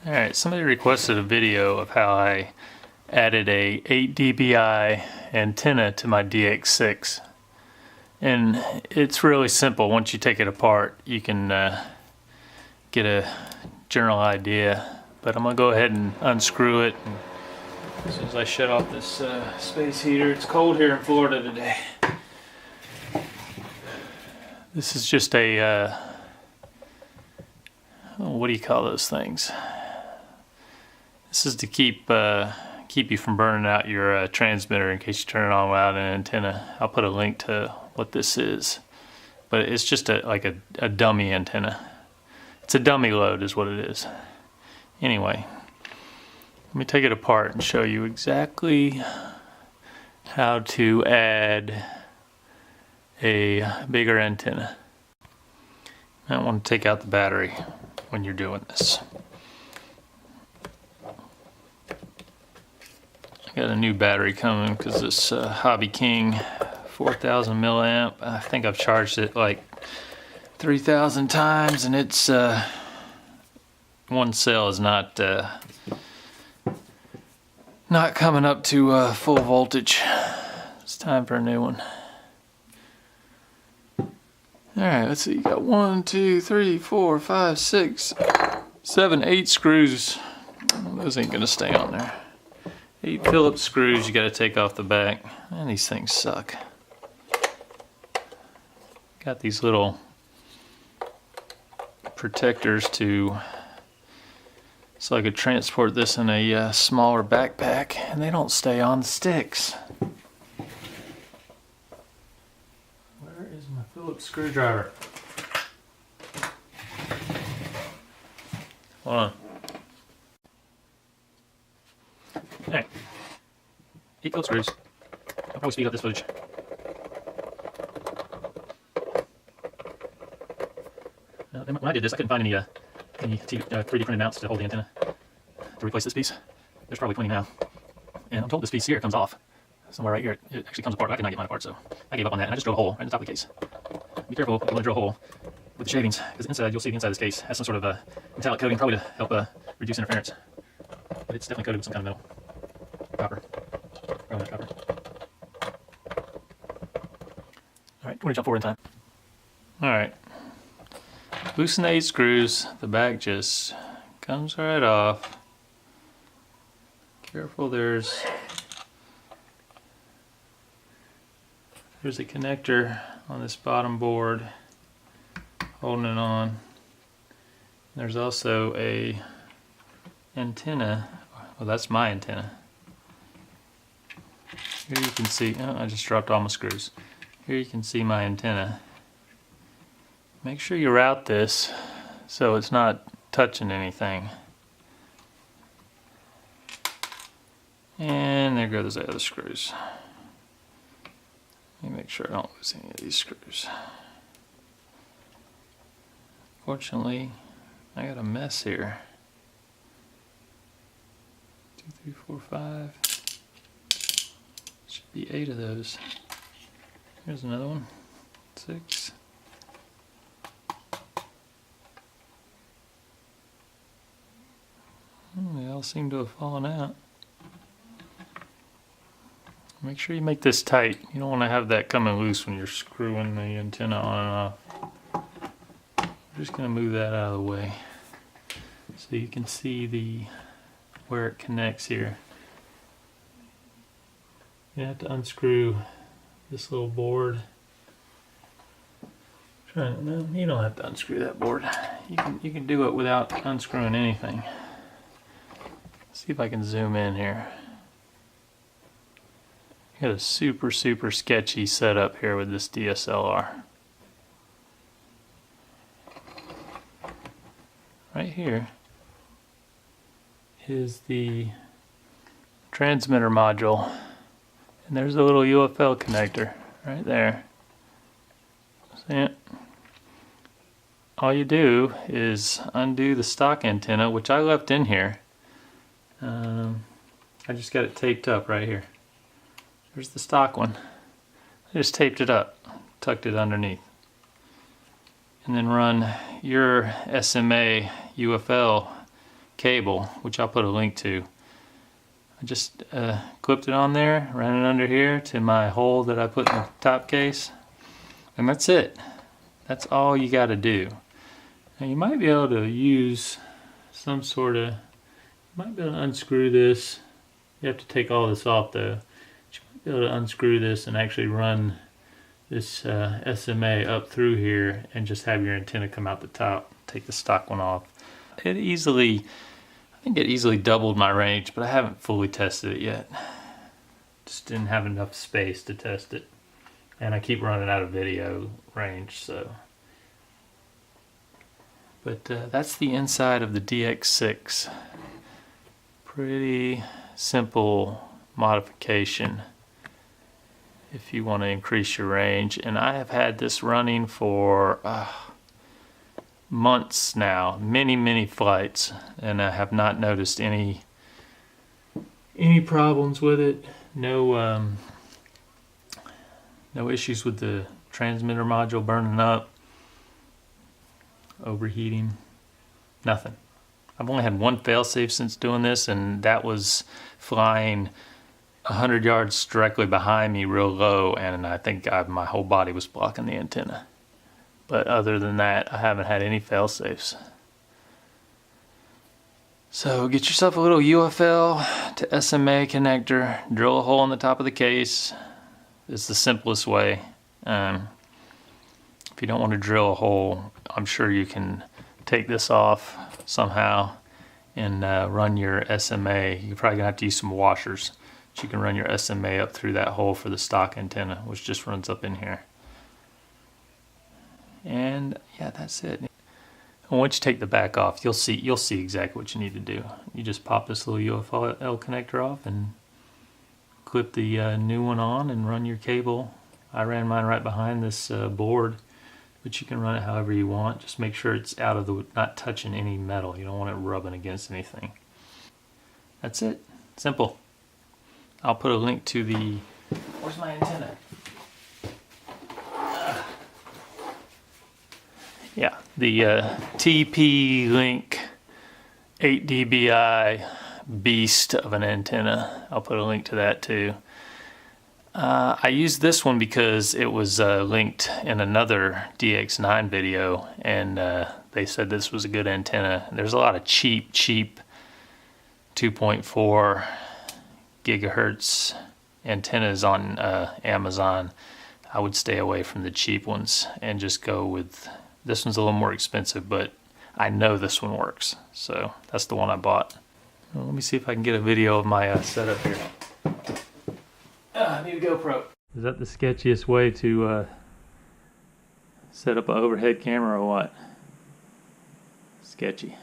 Alright, somebody requested a video of how I added a 8 dBi antenna to my dx6. And it's really simple. Once you take it apart, you can get a general idea. But I'm going to go ahead and unscrew it. And as soon as I shut off this space heater, it's cold here in Florida today. This is just a, what do you call those things? This is to keep you from burning out your transmitter in case you turn it on without an antenna. I'll put a link to what this is, but it's just like a dummy antenna. It's a dummy load is what it is. Anyway, let me take it apart and show you exactly how to add a bigger antenna. I don't want to take out the battery when you're doing this. I got a new battery coming because this Hobby King 4000 milliamp, I think I've charged it like 3,000 times, and it's one cell is not coming up to full voltage. It's time for a new one. Alright, let's see, you got 1, 2, 3, 4, 5, 6, 7, 8 screws. Those ain't gonna stay on there. 8 Phillips screws you gotta take off the back. Man, these things suck. Got these little protectors so I could transport this in a smaller backpack, and they don't stay on the sticks. Where is my Phillips screwdriver? Hold on. Hey, 8 Phillips screws. I'll probably speed up this footage. When I did this, I couldn't find any 3D printed mounts to hold the antenna to replace this piece. There's probably plenty now. And I'm told this piece here comes off. Somewhere right here, it actually comes apart. I could not get mine apart, so I gave up on that, and I just drilled a hole right in the top of the case. Be careful if you want to drill a hole with the shavings, because inside, you'll see the inside of this case has some sort of metallic coating, probably to help reduce interference. But it's definitely coated with some kind of metal. Copper. Probably not copper. Alright, 20 jump forward in time. Alright. Loosen the 8 screws, the back just comes right off. Careful, there's a connector on this bottom board holding it on. There's also a antenna. Well, that's my antenna. Here you can see, oh, I just dropped all my screws. Here you can see my antenna. Make sure you route this so it's not touching anything. And there go those other screws. Let me make sure I don't lose any of these screws. Fortunately, I got a mess here. 2, 3, 4, 5. Should be 8 of those. Here's another one. 6. They all seem to have fallen out. Make sure you make this tight. You don't want to have that coming loose when you're screwing the antenna on and off. I'm just going to move that out of the way so you can see where it connects here. You have to unscrew this little board. No, you don't have to unscrew that board. You can do it without unscrewing anything. See if I can zoom in here. Got a super sketchy setup here with this DSLR. Right here is the transmitter module, and there's a little U.F.L connector right there. See it? All you do is undo the stock antenna, which I left in here. I just got it taped up right here. There's the stock one. I just taped it up, tucked it underneath. And then run your SMA U.F.L cable, which I'll put a link to. I just clipped it on there, ran it under here to my hole that I put in the top case, and that's it. That's all you got to do. Now you might be able to use some sort of, you might be able to unscrew this. You have to take all this off though. But you might be able to unscrew this and actually run this SMA up through here and just have your antenna come out the top. Take the stock one off. I think it easily doubled my range, but I haven't fully tested it yet. Just didn't have enough space to test it. And I keep running out of video range, so. But that's the inside of the dx6. Pretty simple modification if you want to increase your range. And I have had this running for months now, many flights, and I have not noticed any problems with it. No issues with the transmitter module burning up, overheating, nothing. I've only had one failsafe since doing this, and that was flying 100 yards directly behind me real low, and I think my whole body was blocking the antenna. But other than that, I haven't had any fail-safes. So get yourself a little U.FL to SMA connector, drill a hole in the top of the case. It's the simplest way. If you don't want to drill a hole, I'm sure you can take this off somehow and run your SMA. You're probably gonna have to use some washers, but you can run your SMA up through that hole for the stock antenna, which just runs up in here. And yeah, that's it. And once you take the back off, you'll see exactly what you need to do. You just pop this little U.F.L connector off and clip the new one on and run your cable. I ran mine right behind this board, but you can run it however you want. Just make sure it's out of the, not touching any metal. You don't want it rubbing against anything. That's it. Simple. I'll put a link to the, where's my antenna? Yeah, the TP-Link 8 dBi beast of an antenna. I'll put a link to that too. I used this one because it was linked in another DX9 video, and they said this was a good antenna. There's a lot of cheap 2.4 gigahertz antennas on Amazon. I would stay away from the cheap ones and just go with, this one's a little more expensive, but I know this one works, so that's the one I bought. Well, let me see if I can get a video of my setup here. I need a GoPro. Is that the sketchiest way to set up an overhead camera or what? Sketchy.